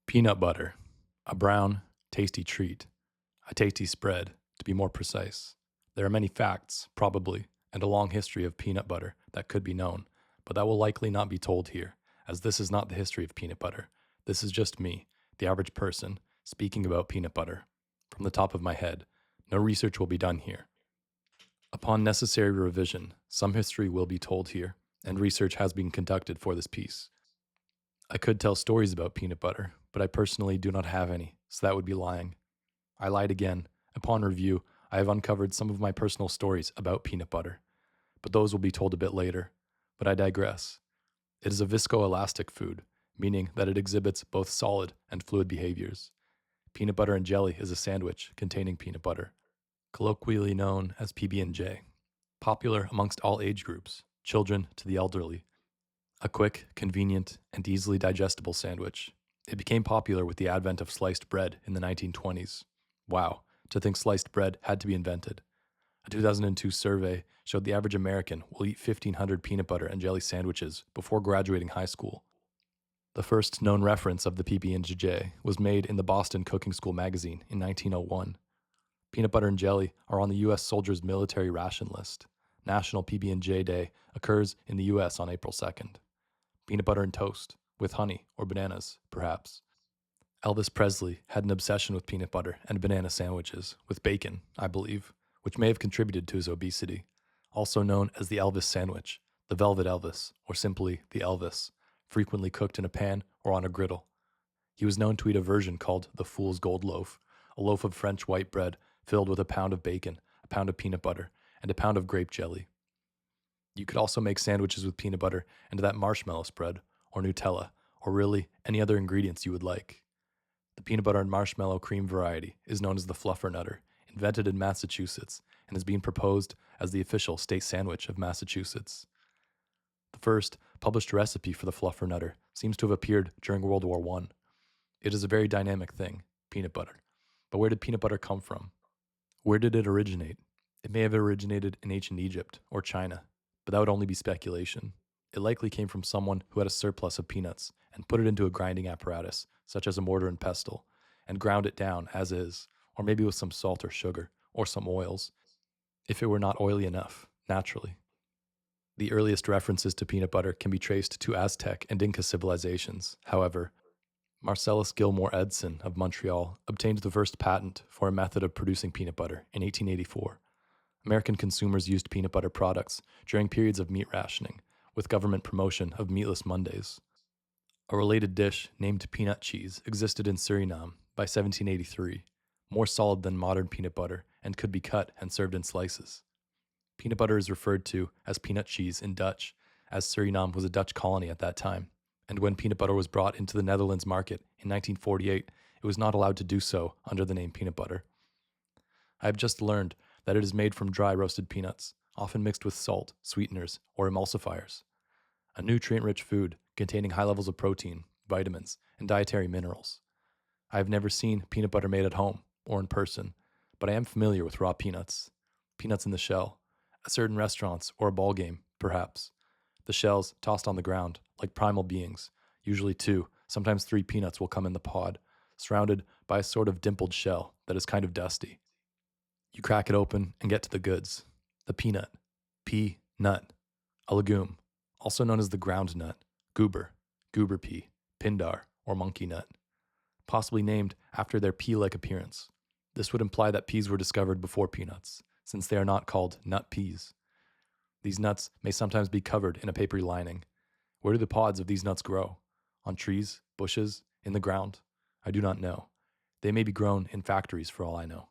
Peanut butter, a brown, tasty treat, a tasty spread, to be more precise. There are many facts, probably, and a long history of peanut butter that could be known, but that will likely not be told here, as this is not the history of peanut butter. This is just me, the average person, speaking about peanut butter. From the top of my head, no research will be done here. Upon necessary revision, some history will be told here, and research has been conducted for this piece. I could tell stories about peanut butter, but I personally do not have any, so that would be lying. I lied again. Upon review, I have uncovered some of my personal stories about peanut butter, but those will be told a bit later. But I digress. It is a viscoelastic food, meaning that it exhibits both solid and fluid behaviors. Peanut butter and jelly is a sandwich containing peanut butter, colloquially known as PB&J, popular amongst all age groups, children to the elderly. A quick, convenient, and easily digestible sandwich. It became popular with the advent of sliced bread in the 1920s. Wow, to think sliced bread had to be invented. A 2002 survey showed the average American will eat 1,500 peanut butter and jelly sandwiches before graduating high school. The first known reference of the PB&J was made in the Boston Cooking School magazine in 1901. Peanut butter and jelly are on the U.S. soldiers' military ration list. National PB&J Day occurs in the U.S. on April 2nd. Peanut butter and toast, with honey or bananas, perhaps. Elvis Presley had an obsession with peanut butter and banana sandwiches, with bacon, I believe, which may have contributed to his obesity. Also known as the Elvis sandwich, the Velvet Elvis, or simply the Elvis, frequently cooked in a pan or on a griddle. He was known to eat a version called the Fool's Gold Loaf, a loaf of French white bread filled with a pound of bacon, a pound of peanut butter, and a pound of grape jelly. You could also make sandwiches with peanut butter and that marshmallow spread, or Nutella, or really any other ingredients you would like. The peanut butter and marshmallow cream variety is known as the Fluffernutter, invented in Massachusetts, and is being proposed as the official state sandwich of Massachusetts. The first published recipe for the Fluffernutter seems to have appeared during World War I. It is a very dynamic thing, peanut butter. But where did peanut butter come from? Where did it originate? It may have originated in ancient Egypt or China, but that would only be speculation. It likely came from someone who had a surplus of peanuts and put it into a grinding apparatus, such as a mortar and pestle, and ground it down as is, or maybe with some salt or sugar, or some oils, if it were not oily enough, naturally. The earliest references to peanut butter can be traced to Aztec and Inca civilizations. However, Marcellus Gilmore Edson of Montreal obtained the first patent for a method of producing peanut butter in 1884. American consumers used peanut butter products during periods of meat rationing, with government promotion of meatless Mondays. A related dish named peanut cheese existed in Suriname by 1783, more solid than modern peanut butter and could be cut and served in slices. Peanut butter is referred to as peanut cheese in Dutch, as Suriname was a Dutch colony at that time, and when peanut butter was brought into the Netherlands market in 1948, it was not allowed to do so under the name peanut butter. I have just learned that it is made from dry roasted peanuts, often mixed with salt, sweeteners, or emulsifiers. A nutrient-rich food containing high levels of protein, vitamins, and dietary minerals. I have never seen peanut butter made at home or in person, but I am familiar with raw peanuts. Peanuts in the shell, at certain restaurants or a ball game, perhaps. The shells tossed on the ground, like primal beings. Usually 2, sometimes 3 peanuts will come in the pod, surrounded by a sort of dimpled shell that is kind of dusty. You crack it open and get to the goods. The peanut. Pea-nut. A legume, also known as the ground nut, goober, goober pea, pindar, or monkey nut. Possibly named after their pea-like appearance. This would imply that peas were discovered before peanuts, since they are not called nut peas. These nuts may sometimes be covered in a papery lining. Where do the pods of these nuts grow? On trees, bushes, in the ground? I do not know. They may be grown in factories for all I know.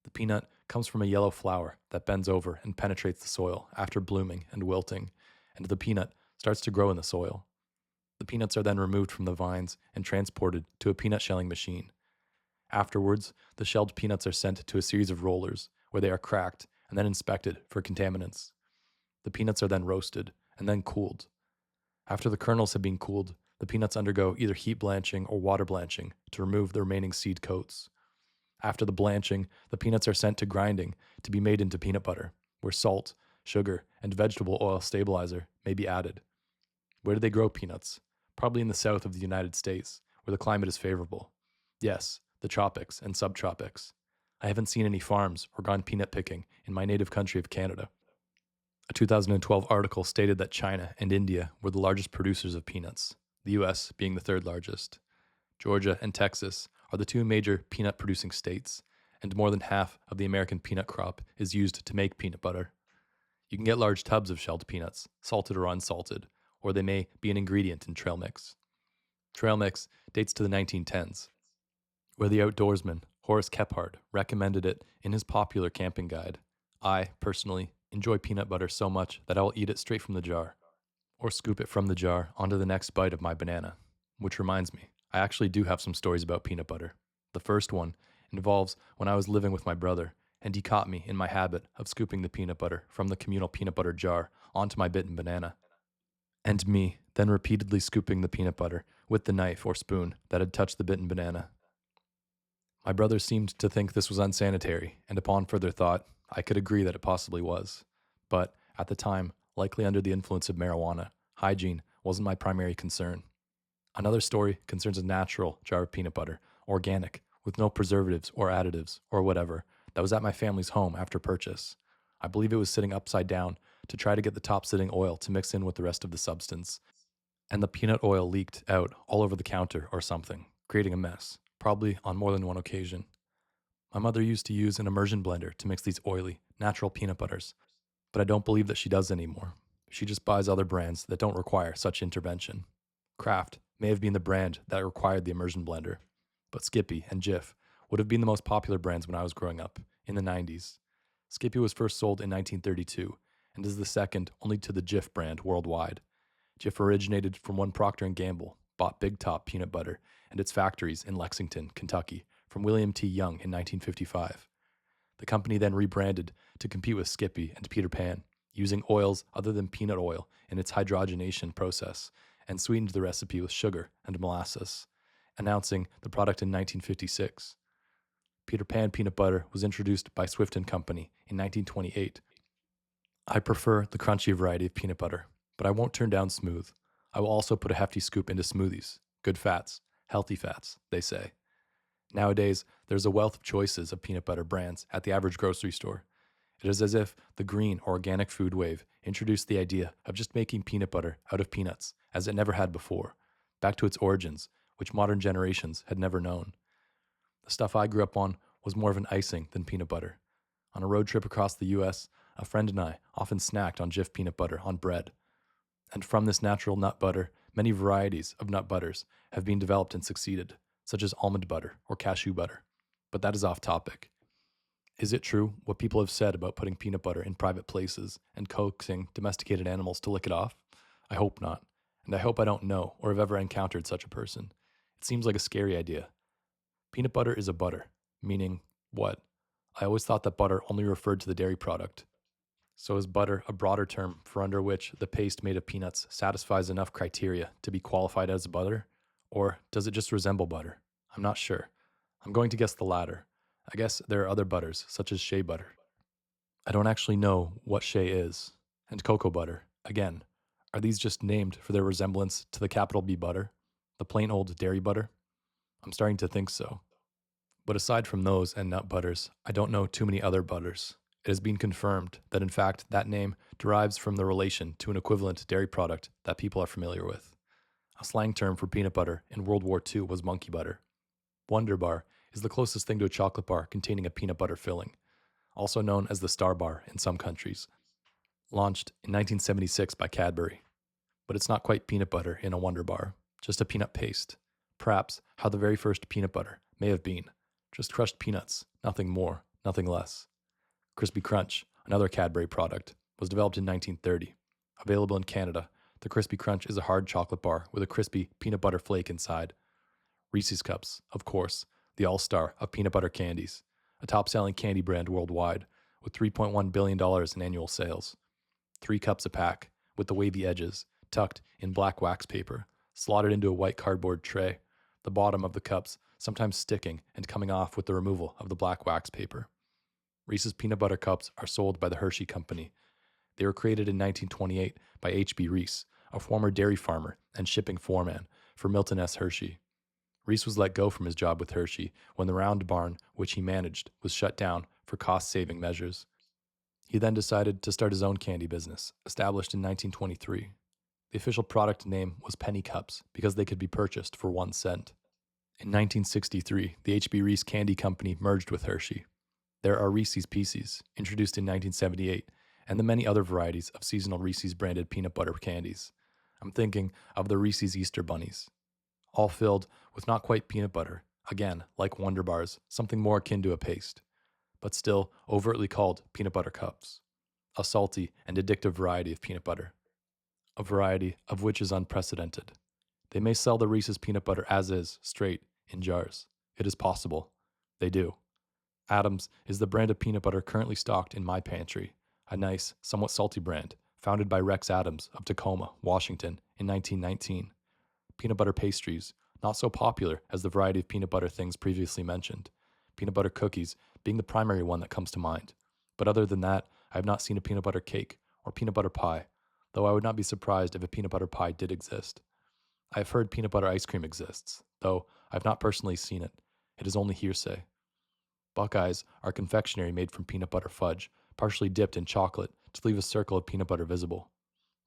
The peanut comes from a yellow flower that bends over and penetrates the soil after blooming and wilting, and the peanut starts to grow in the soil. The peanuts are then removed from the vines and transported to a peanut shelling machine. Afterwards, the shelled peanuts are sent to a series of rollers where they are cracked and then inspected for contaminants. The peanuts are then roasted and then cooled. After the kernels have been cooled, the peanuts undergo either heat blanching or water blanching to remove the remaining seed coats. After the blanching, the peanuts are sent to grinding to be made into peanut butter, where salt, sugar, and vegetable oil stabilizer may be added. Where do they grow peanuts? Probably in the south of the United States, where the climate is favorable. Yes, the tropics and subtropics. I haven't seen any farms or gone peanut picking in my native country of Canada. A 2012 article stated that China and India were the largest producers of peanuts, the US being the third largest. Georgia and Texas are the two major peanut producing states, and more than half of the American peanut crop is used to make peanut butter. You can get large tubs of shelled peanuts, salted or unsalted, or they may be an ingredient in trail mix. Trail mix dates to the 1910s, where the outdoorsman Horace Kephart recommended it in his popular camping guide. I, personally, enjoy peanut butter so much that I will eat it straight from the jar, or scoop it from the jar onto the next bite of my banana. Which reminds me, I actually do have some stories about peanut butter. The first one involves when I was living with my brother, and he caught me in my habit of scooping the peanut butter from the communal peanut butter jar onto my bitten banana, and me then repeatedly scooping the peanut butter with the knife or spoon that had touched the bitten banana. My brother seemed to think this was unsanitary, and upon further thought, I could agree that it possibly was. But at the time, likely under the influence of marijuana, hygiene wasn't my primary concern. Another story concerns a natural jar of peanut butter, organic, with no preservatives or additives or whatever, that was at my family's home after purchase. I believe it was sitting upside down to try to get the top sitting oil to mix in with the rest of the substance, and the peanut oil leaked out all over the counter or something, creating a mess, probably on more than one occasion. My mother used to use an immersion blender to mix these oily, natural peanut butters, but I don't believe that she does anymore. She just buys other brands that don't require such intervention. Kraft may have been the brand that required the immersion blender, but Skippy and Jif would have been the most popular brands when I was growing up, in the 90s. Skippy was first sold in 1932 and is the second only to the Jif brand worldwide. Jif originated from when Procter & Gamble bought Big Top peanut butter and its factories in Lexington, Kentucky, from William T. Young in 1955. The company then rebranded to compete with Skippy and Peter Pan, using oils other than peanut oil in its hydrogenation process, and sweetened the recipe with sugar and molasses, announcing the product in 1956. Peter Pan peanut butter was introduced by Swift & Company in 1928. I prefer the crunchy variety of peanut butter, but I won't turn down smooth. I will also put a hefty scoop into smoothies. Good fats, healthy fats, they say. Nowadays, there's a wealth of choices of peanut butter brands at the average grocery store. It is as if the green or organic food wave introduced the idea of just making peanut butter out of peanuts, as it never had before, back to its origins, which modern generations had never known. The stuff I grew up on was more of an icing than peanut butter. On a road trip across the US, a friend and I often snacked on Jif peanut butter on bread. And from this natural nut butter, many varieties of nut butters have been developed and succeeded, such as almond butter or cashew butter. But that is off topic. Is it true what people have said about putting peanut butter in private places and coaxing domesticated animals to lick it off? I hope not, and I hope I don't know or have ever encountered such a person. It seems like a scary idea. Peanut butter is a butter, meaning what? I always thought that butter only referred to the dairy product. So is butter a broader term for under which the paste made of peanuts satisfies enough criteria to be qualified as butter? Or does it just resemble butter? I'm not sure. I'm going to guess the latter. I guess there are other butters, such as shea butter. I don't actually know what shea is. And cocoa butter, again, are these just named for their resemblance to the capital B butter? The plain old dairy butter? I'm starting to think so. But aside from those and nut butters, I don't know too many other butters. It has been confirmed that in fact that name derives from the relation to an equivalent dairy product that people are familiar with. A slang term for peanut butter in World War II was monkey butter. Wonder Bar is the closest thing to a chocolate bar containing a peanut butter filling, also known as the Star Bar in some countries. Launched in 1976 by Cadbury. But it's not quite peanut butter in a Wonder Bar, just a peanut paste. Perhaps how the very first peanut butter may have been. Just crushed peanuts, nothing more, nothing less. Crispy Crunch, another Cadbury product, was developed in 1930. Available in Canada, the Crispy Crunch is a hard chocolate bar with a crispy peanut butter flake inside. Reese's Cups, of course, the all-star of peanut butter candies, a top-selling candy brand worldwide with $3.1 billion in annual sales. 3 cups a pack, with the wavy edges, tucked in black wax paper, slotted into a white cardboard tray, the bottom of the cups sometimes sticking and coming off with the removal of the black wax paper. Reese's peanut butter cups are sold by the Hershey Company. They were created in 1928 by H.B. Reese, a former dairy farmer and shipping foreman for Milton S. Hershey. Reese was let go from his job with Hershey when the round barn, which he managed, was shut down for cost-saving measures. He then decided to start his own candy business, established in 1923. The official product name was Penny Cups because they could be purchased for 1 cent. In 1963, the H.B. Reese Candy Company merged with Hershey. There are Reese's Pieces, introduced in 1978, and the many other varieties of seasonal Reese's branded peanut butter candies. I'm thinking of the Reese's Easter Bunnies, all filled with not quite peanut butter, again, like Wonder Bars, something more akin to a paste, but still overtly called peanut butter cups, a salty and addictive variety of peanut butter, a variety of which is unprecedented. They may sell the Reese's peanut butter as is, straight, in jars. It is possible. They do. Adams is the brand of peanut butter currently stocked in my pantry, a nice, somewhat salty brand, founded by Rex Adams of Tacoma, Washington, in 1919. Peanut butter pastries, not so popular as the variety of peanut butter things previously mentioned. Peanut butter cookies being the primary one that comes to mind. But other than that, I have not seen a peanut butter cake or peanut butter pie, though I would not be surprised if a peanut butter pie did exist. I have heard peanut butter ice cream exists, though I have not personally seen it. It is only hearsay. Buckeyes are confectionery made from peanut butter fudge, partially dipped in chocolate to leave a circle of peanut butter visible.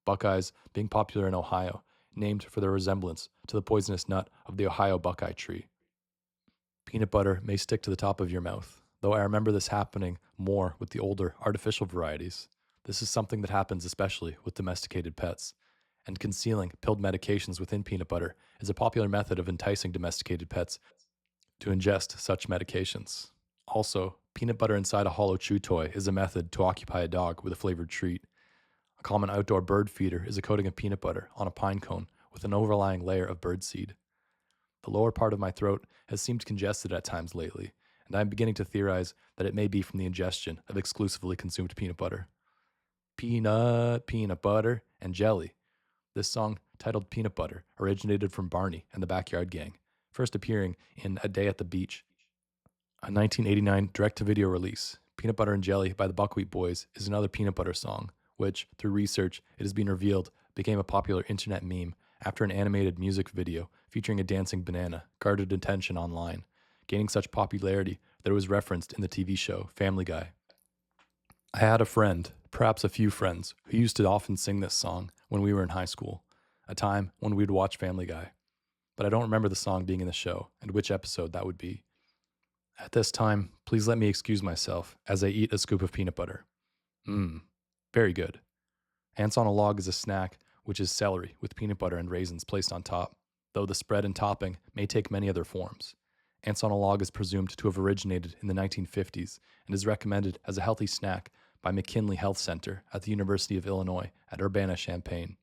Buckeyes being popular in Ohio, named for their resemblance to the poisonous nut of the Ohio buckeye tree. Peanut butter may stick to the top of your mouth, though I remember this happening more with the older, artificial varieties. This is something that happens especially with domesticated pets, and concealing pilled medications within peanut butter is a popular method of enticing domesticated pets to ingest such medications. Also, peanut butter inside a hollow chew toy is a method to occupy a dog with a flavored treat. A common outdoor bird feeder is a coating of peanut butter on a pine cone with an overlying layer of birdseed. The lower part of my throat has seemed congested at times lately, and I am beginning to theorize that it may be from the ingestion of exclusively consumed peanut butter. Peanut butter, and jelly. This song, titled Peanut Butter, originated from Barney and the Backyard Gang, first appearing in A Day at the Beach, a 1989 direct-to-video release. Peanut Butter and Jelly by the Buckwheat Boys is another peanut butter song, which, through research, it has been revealed, became a popular internet meme after an animated music video featuring a dancing banana garnered attention online, gaining such popularity that it was referenced in the TV show Family Guy. I had a friend, perhaps a few friends, who used to often sing this song when we were in high school, a time when we'd watch Family Guy. But I don't remember the song being in the show and which episode that would be. At this time, please let me excuse myself as I eat a scoop of peanut butter. Very good. Ants on a Log is a snack which is celery with peanut butter and raisins placed on top, though the spread and topping may take many other forms. Ants on a Log is presumed to have originated in the 1950s and is recommended as a healthy snack by McKinley Health Center at the University of Illinois at Urbana-Champaign.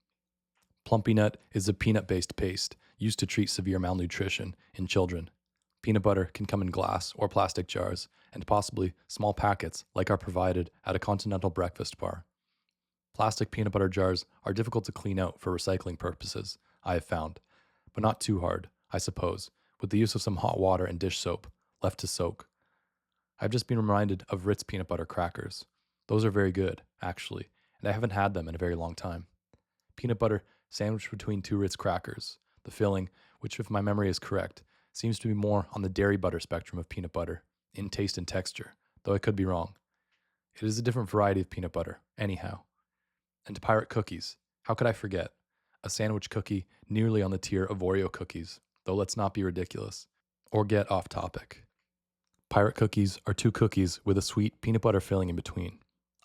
Plumpy Nut is a peanut-based paste used to treat severe malnutrition in children. Peanut butter can come in glass or plastic jars, and possibly small packets like are provided at a continental breakfast bar. Plastic peanut butter jars are difficult to clean out for recycling purposes, I have found, but not too hard, I suppose, with the use of some hot water and dish soap left to soak. I've just been reminded of Ritz peanut butter crackers. Those are very good, actually, and I haven't had them in a very long time. Peanut butter sandwiched between 2 Ritz crackers, the filling, which if my memory is correct, seems to be more on the dairy butter spectrum of peanut butter, in taste and texture, though I could be wrong. It is a different variety of peanut butter, anyhow. And pirate cookies, how could I forget? A sandwich cookie nearly on the tier of Oreo cookies, though let's not be ridiculous, or get off topic. Pirate cookies are 2 cookies with a sweet peanut butter filling in between.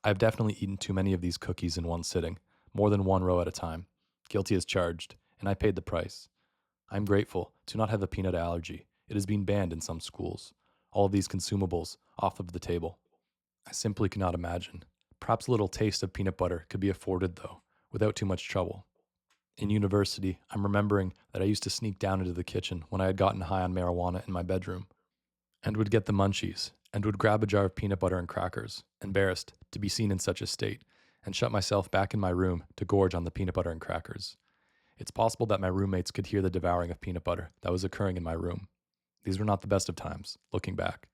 I've definitely eaten too many of these cookies in one sitting, more than 1 row at a time. Guilty as charged, and I paid the price. I'm grateful to not have a peanut allergy. It has been banned in some schools. All of these consumables off of the table. I simply cannot imagine. Perhaps a little taste of peanut butter could be afforded, though, without too much trouble. In university, I'm remembering that I used to sneak down into the kitchen when I had gotten high on marijuana in my bedroom, and would get the munchies, and would grab a jar of peanut butter and crackers, embarrassed to be seen in such a state, and shut myself back in my room to gorge on the peanut butter and crackers. It's possible that my roommates could hear the devouring of peanut butter that was occurring in my room. These were not the best of times, looking back.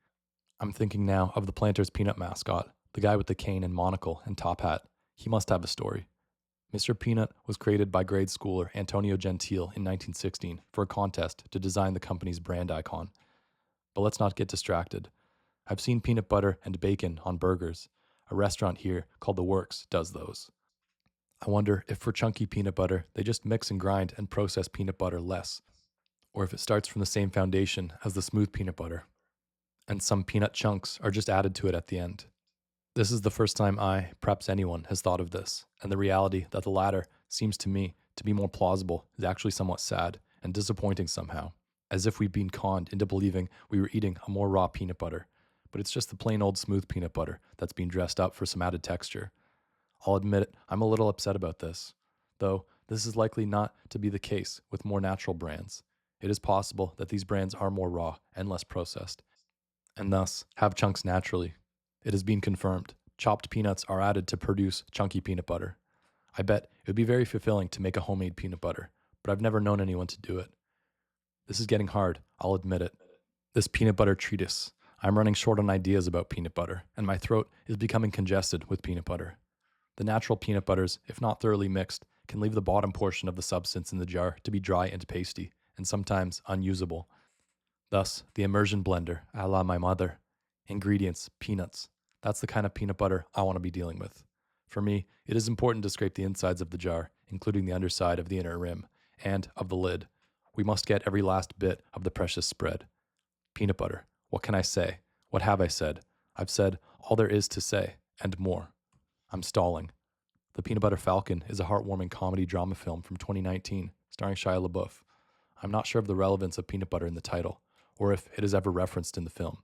I'm thinking now of the Planters peanut mascot, the guy with the cane and monocle and top hat. He must have a story. Mr. Peanut was created by grade schooler Antonio Gentile in 1916 for a contest to design the company's brand icon. But let's not get distracted. I've seen peanut butter and bacon on burgers. A restaurant here called The Works does those. I wonder if for chunky peanut butter, they just mix and grind and process peanut butter less, or if it starts from the same foundation as the smooth peanut butter, and some peanut chunks are just added to it at the end. This is the first time perhaps anyone, has thought of this, and the reality that the latter seems to me to be more plausible is actually somewhat sad and disappointing somehow, as if we've been conned into believing we were eating a more raw peanut butter, but it's just the plain old smooth peanut butter that's been dressed up for some added texture. I'll admit it, I'm a little upset about this, though this is likely not to be the case with more natural brands. It is possible that these brands are more raw and less processed, and thus have chunks naturally. It has been confirmed. Chopped peanuts are added to produce chunky peanut butter. I bet it would be very fulfilling to make a homemade peanut butter, but I've never known anyone to do it. This is getting hard, I'll admit it. This peanut butter treatise. I'm running short on ideas about peanut butter, and my throat is becoming congested with peanut butter. The natural peanut butters, if not thoroughly mixed, can leave the bottom portion of the substance in the jar to be dry and pasty, and sometimes unusable. Thus, the immersion blender, a la my mother. Ingredients, peanuts. That's the kind of peanut butter I want to be dealing with. For me, it is important to scrape the insides of the jar, including the underside of the inner rim, and of the lid. We must get every last bit of the precious spread. Peanut butter. What can I say? What have I said? I've said all there is to say, and more. I'm stalling. The Peanut Butter Falcon is a heartwarming comedy drama film from 2019, starring Shia LaBeouf. I'm not sure of the relevance of peanut butter in the title, or if it is ever referenced in the film.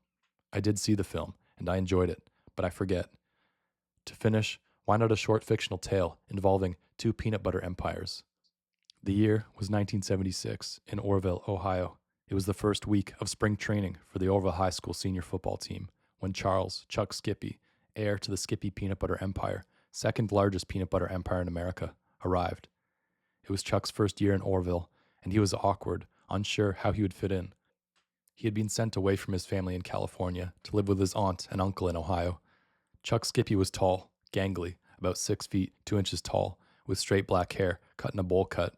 I did see the film, and I enjoyed it, but I forget. To finish, why not a short fictional tale involving two peanut butter empires? The year was 1976 in Orrville, Ohio. It was the first week of spring training for the Orrville High School senior football team when Charles "Chuck" Skippy, heir to the Skippy peanut butter empire, second largest peanut butter empire in America, arrived. It was Chuck's first year in Orrville, and he was awkward, unsure how he would fit in. He had been sent away from his family in California to live with his aunt and uncle in Ohio. Chuck Skippy was tall, gangly, about 6 feet, 2 inches tall, with straight black hair cut in a bowl cut.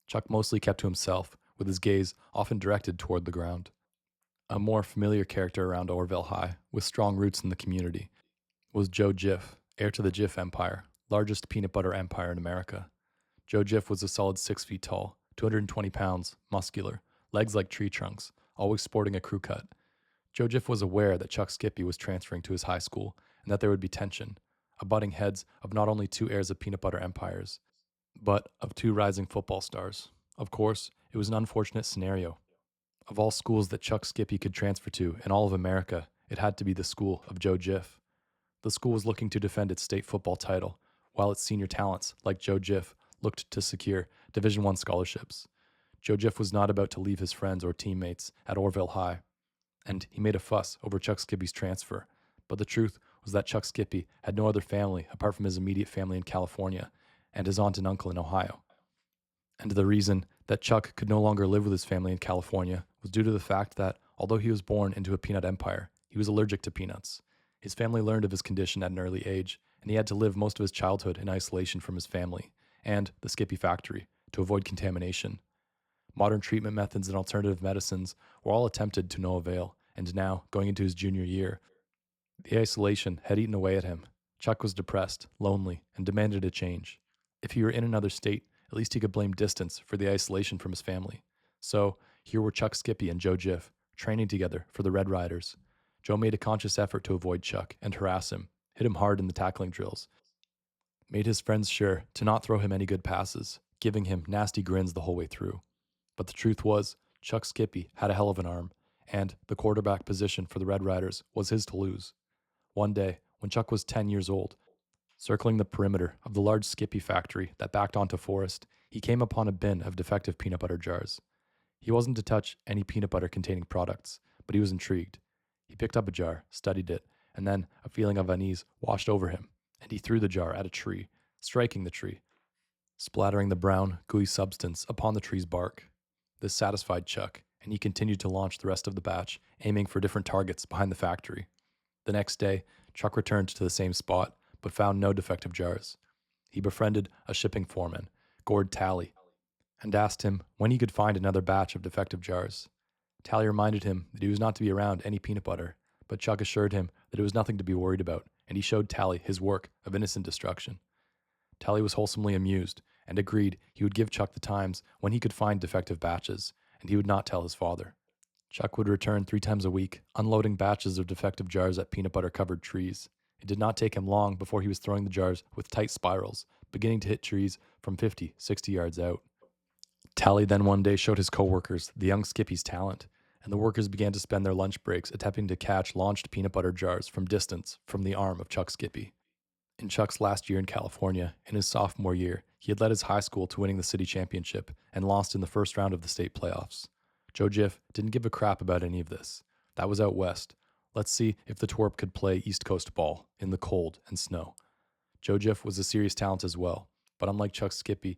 Chuck mostly kept to himself, with his gaze often directed toward the ground. A more familiar character around Orrville High, with strong roots in the community, was Joe Jif, heir to the Jif Empire, largest peanut butter empire in America. Joe Jif was a solid 6 feet tall, 220 pounds, muscular, legs like tree trunks, always sporting a crew cut. Joe Jif was aware that Chuck Skippy was transferring to his high school and that there would be tension, abutting heads of not only two heirs of peanut butter empires, but of two rising football stars. Of course, it was an unfortunate scenario. Of all schools that Chuck Skippy could transfer to in all of America, it had to be the school of Joe Jif. The school was looking to defend its state football title, while its senior talents, like Joe Jif, looked to secure Division I scholarships. Joe Jif was not about to leave his friends or teammates at Orrville High, and he made a fuss over Chuck Skippy's transfer. But the truth was that Chuck Skippy had no other family apart from his immediate family in California and his aunt and uncle in Ohio. And the reason that Chuck could no longer live with his family in California was due to the fact that, although he was born into a peanut empire, he was allergic to peanuts. His family learned of his condition at an early age, and he had to live most of his childhood in isolation from his family and the Skippy factory to avoid contamination. Modern treatment methods and alternative medicines were all attempted to no avail, and now, going into his junior year, the isolation had eaten away at him. Chuck was depressed, lonely, and demanded a change. If he were in another state, at least he could blame distance for the isolation from his family. So, here were Chuck Skippy and Joe Jif, training together for the Red Riders. Joe made a conscious effort to avoid Chuck and harass him, hit him hard in the tackling drills, made his friends sure to not throw him any good passes, giving him nasty grins the whole way through. But the truth was, Chuck Skippy had a hell of an arm, and the quarterback position for the Red Riders was his to lose. One day, when Chuck was 10 years old, circling the perimeter of the large Skippy factory that backed onto Forest, he came upon a bin of defective peanut butter jars. He wasn't to touch any peanut butter containing products, but he was intrigued. He picked up a jar, studied it, and then a feeling of unease washed over him, and he threw the jar at a tree, striking the tree, splattering the brown, gooey substance upon the tree's bark. This satisfied Chuck, and he continued to launch the rest of the batch, aiming for different targets behind the factory. The next day, Chuck returned to the same spot, but found no defective jars. he befriended a shipping foreman, Gord Talley, and asked him when he could find another batch of defective jars. Talley reminded him that he was not to be around any peanut butter, but Chuck assured him that it was nothing to be worried about, and he showed Talley his work of innocent destruction. Talley was wholesomely amused and agreed he would give Chuck the times when he could find defective batches, and he would not tell his father. Chuck would return 3 times a week, unloading batches of defective jars at peanut butter-covered trees. It did not take him long before he was throwing the jars with tight spirals, beginning to hit trees from 50, 60 yards out. Talley then one day showed his co-workers the young Skippy's talent, and the workers began to spend their lunch breaks attempting to catch launched peanut butter jars from distance from the arm of Chuck Skippy. In Chuck's last year in California, in his sophomore year, he had led his high school to winning the city championship and lost in the first round of the state playoffs. Joe Jiff didn't give a crap about any of this. That was out west. Let's see if the twerp could play East Coast ball in the cold and snow. Joe Jiff was a serious talent as well, but unlike Chuck Skippy,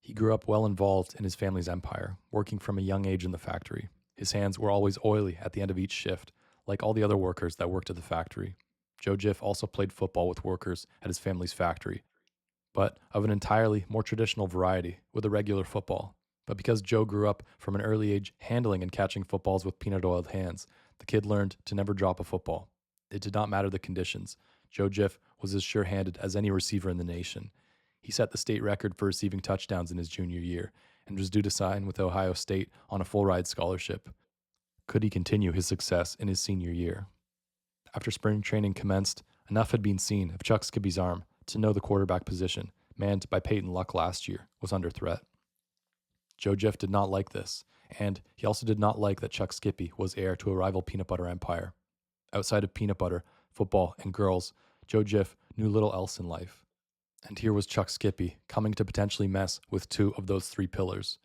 he grew up well involved in his family's empire, working from a young age in the factory. His hands were always oily at the end of each shift, like all the other workers that worked at the factory. Joe Jiff also played football with workers at his family's factory, but of an entirely more traditional variety with a regular football. But because Joe grew up from an early age handling and catching footballs with peanut-oiled hands, the kid learned to never drop a football. It did not matter the conditions. Joe Jiff was as sure-handed as any receiver in the nation. He set the state record for receiving touchdowns in his junior year and was due to sign with Ohio State on a full-ride scholarship. Could he continue his success in his senior year? After spring training commenced, enough had been seen of Chuck Skippy's arm to know the quarterback position, manned by Peyton Luck last year, was under threat. Joe Jiff did not like this, and he also did not like that Chuck Skippy was heir to a rival peanut butter empire. Outside of peanut butter, football, and girls, Joe Jiff knew little else in life. And here was Chuck Skippy coming to potentially mess with 2 of those 3 pillars.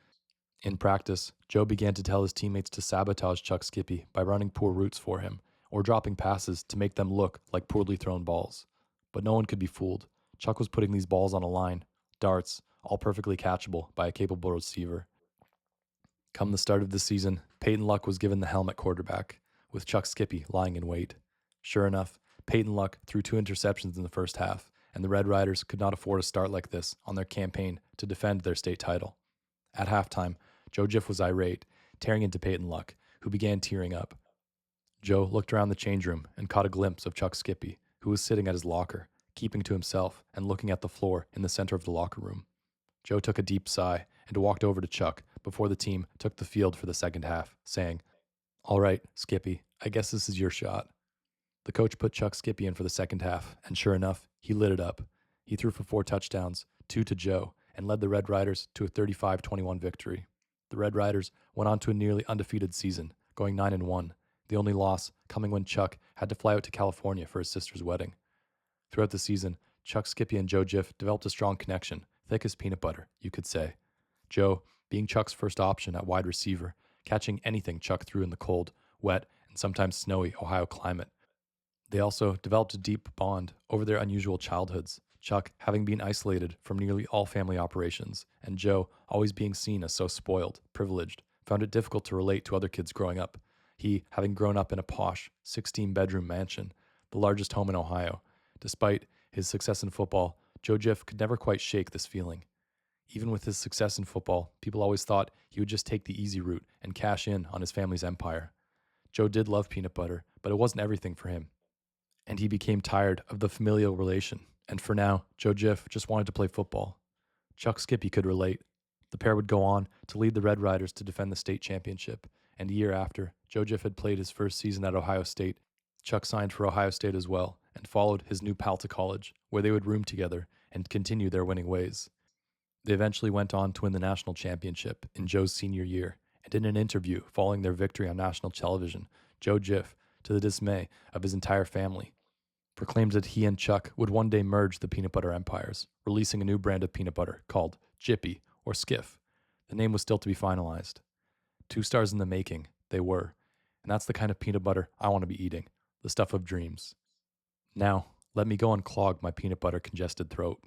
In practice, Joe began to tell his teammates to sabotage Chuck Skippy by running poor routes for him, or dropping passes to make them look like poorly thrown balls. But no one could be fooled. Chuck was putting these balls on a line, darts, all perfectly catchable by a capable receiver. Come the start of the season, Peyton Luck was given the helm at quarterback, with Chuck Skippy lying in wait. Sure enough, Peyton Luck threw 2 interceptions in the first half, and the Red Riders could not afford a start like this on their campaign to defend their state title. At halftime, Joe Jiff was irate, tearing into Peyton Luck, who began tearing up. Joe looked around the change room and caught a glimpse of Chuck Skippy, who was sitting at his locker, keeping to himself and looking at the floor in the center of the locker room. Joe took a deep sigh and walked over to Chuck before the team took the field for the second half, saying, "All right, Skippy, I guess this is your shot." The coach put Chuck Skippy in for the second half, and sure enough, he lit it up. He threw for 4 touchdowns, 2 to Joe, and led the Red Riders to a 35-21 victory. The Red Riders went on to a nearly undefeated season, going 9-1, the only loss coming when Chuck had to fly out to California for his sister's wedding. Throughout the season, Chuck Skippy and Joe Jiff developed a strong connection, thick as peanut butter, you could say. Joe, being Chuck's first option at wide receiver, catching anything Chuck threw in the cold, wet, and sometimes snowy Ohio climate. They also developed a deep bond over their unusual childhoods, Chuck having been isolated from nearly all family operations, and Joe, always being seen as so spoiled, privileged, found it difficult to relate to other kids growing up. He, having grown up in a posh, 16-bedroom mansion, the largest home in Ohio. Despite his success in football, Joe Jiff could never quite shake this feeling. Even with his success in football, people always thought he would just take the easy route and cash in on his family's empire. Joe did love peanut butter, but it wasn't everything for him. And he became tired of the familial relation, and for now, Joe Jiff just wanted to play football. Chuck Skippy could relate. The pair would go on to lead the Red Riders to defend the state championship, and a year after, Joe Jiff had played his first season at Ohio State. Chuck signed for Ohio State as well, and followed his new pal to college, where they would room together and continue their winning ways. They eventually went on to win the national championship in Joe's senior year, and in an interview following their victory on national television, Joe Jiff, to the dismay of his entire family, proclaimed that he and Chuck would one day merge the peanut butter empires, releasing a new brand of peanut butter called Jippy or Skiff. The name was still to be finalized. 2 stars in the making, they were, and that's the kind of peanut butter I want to be eating, the stuff of dreams. Now, let me go unclog my peanut butter congested throat.